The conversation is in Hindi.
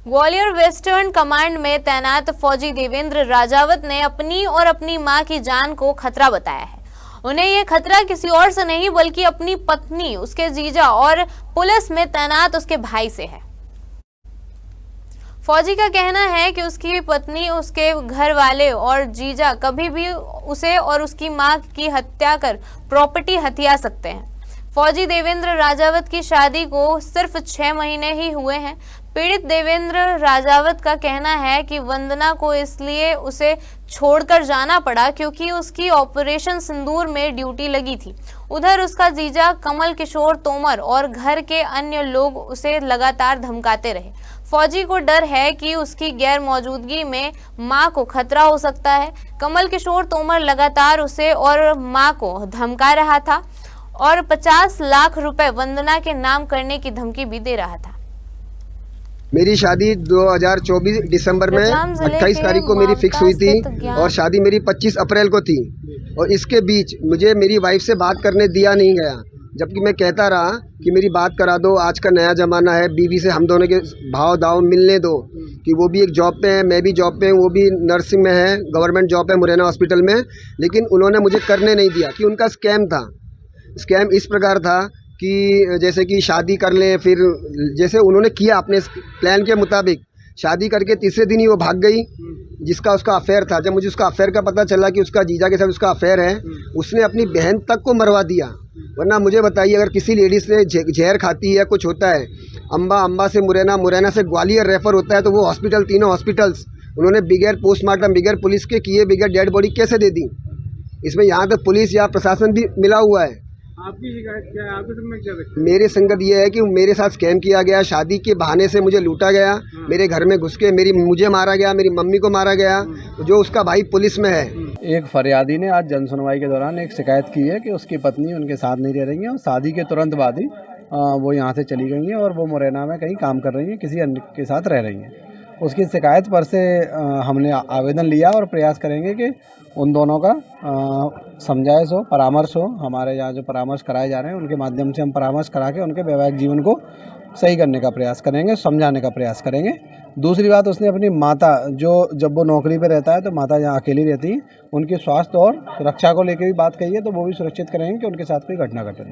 ग्वालियर वेस्टर्न कमांड में तैनात फौजी देवेंद्र राजावत ने अपनी और अपनी मां की जान को खतरा बताया है। उन्हें यह खतरा किसी और से नहीं बल्कि अपनी पत्नी, उसके जीजा और पुलिस में तैनात उसके भाई से है। फौजी का कहना है कि उसकी पत्नी, उसके घर वाले और जीजा कभी भी उसे और उसकी मां की हत्या कर प्रॉपर्टी हथिया सकते हैं। फौजी देवेंद्र राजावत की शादी को सिर्फ 6 महीने ही हुए हैं। पीड़ित देवेंद्र राजावत का कहना है कि वंदना को इसलिए उसे छोड़कर जाना पड़ा क्योंकि उसकी ऑपरेशन सिंदूर में ड्यूटी लगी थी। उधर उसका जीजा कमल किशोर तोमर और घर के अन्य लोग उसे लगातार धमकाते रहे। फौजी को डर है कि उसकी गैर मौजूदगी में मां को खतरा हो सकता है। कमल किशोर तोमर लगातार उसे और मां को धमका रहा था और 50 लाख रुपए वंदना के नाम करने की धमकी भी दे रहा था। मेरी शादी 2024 दिसंबर में 28 तारीख को मेरी फिक्स हुई थी और शादी मेरी 25 अप्रैल को थी। और इसके बीच मुझे मेरी वाइफ से बात करने दिया नहीं गया, जबकि मैं कहता रहा कि मेरी बात करा दो, आज का नया ज़माना है, बीवी से हम दोनों के भाव दाव मिलने दो। कि वो भी एक जॉब पे है, मैं भी जॉब पे हूँ, वो भी नर्सिंग में है, गवर्नमेंट जॉब है मुरैना हॉस्पिटल में। लेकिन उन्होंने मुझे करने नहीं दिया कि उनका स्कैम था। स्कैम इस प्रकार था कि जैसे कि शादी कर लें, फिर जैसे उन्होंने किया अपने प्लान के मुताबिक, शादी करके तीसरे दिन ही वो भाग गई, जिसका उसका अफेयर था। जब मुझे उसका अफेयर का पता चला कि उसका जीजा के साथ उसका अफेयर है, उसने अपनी बहन तक को मरवा दिया। वरना मुझे बताइए, अगर किसी लेडीज़ ने जहर खाती है, कुछ होता है, अम्बा से मुरैना, मुरैना से ग्वालियर रेफ़र होता है, तो वो हॉस्पिटल, तीनों हॉस्पिटल्स उन्होंने बगैर पोस्टमार्टम, बगैर पुलिस के किए, बगैर डेड बॉडी कैसे दे दी? इसमें यहाँ तक पुलिस या प्रशासन भी मिला हुआ है। आपकी शिकायत क्या है? आपके संग क्या है? मेरी संगत ये है कि मेरे साथ स्कैम किया गया, शादी के बहाने से मुझे लूटा गया, मेरे घर में घुस के मुझे मारा गया, मेरी मम्मी को मारा गया, जो उसका भाई पुलिस में है। एक फरियादी ने आज जनसुनवाई के दौरान एक शिकायत की है कि उसकी पत्नी उनके साथ नहीं रह रही है और शादी के तुरंत बाद ही वो यहाँ से चली गई हैं और वो मुरैना में कहीं काम कर रही हैं, किसी अन्य के साथ रह रही हैं। उसकी शिकायत पर से हमने आवेदन लिया और प्रयास करेंगे कि उन दोनों का समझाइश हो, परामर्श हो। हमारे यहाँ जो परामर्श कराए जा रहे हैं उनके माध्यम से हम परामर्श करा के उनके वैवाहिक जीवन को सही करने का प्रयास करेंगे, समझाने का प्रयास करेंगे। दूसरी बात, उसने अपनी माता, जो जब वो नौकरी पे रहता है तो माता यहाँ अकेली रहती है, उनके स्वास्थ्य और सुरक्षा को लेकर भी बात कही है, तो वो भी सुरक्षित करेंगे कि उनके साथ कोई घटना घटे।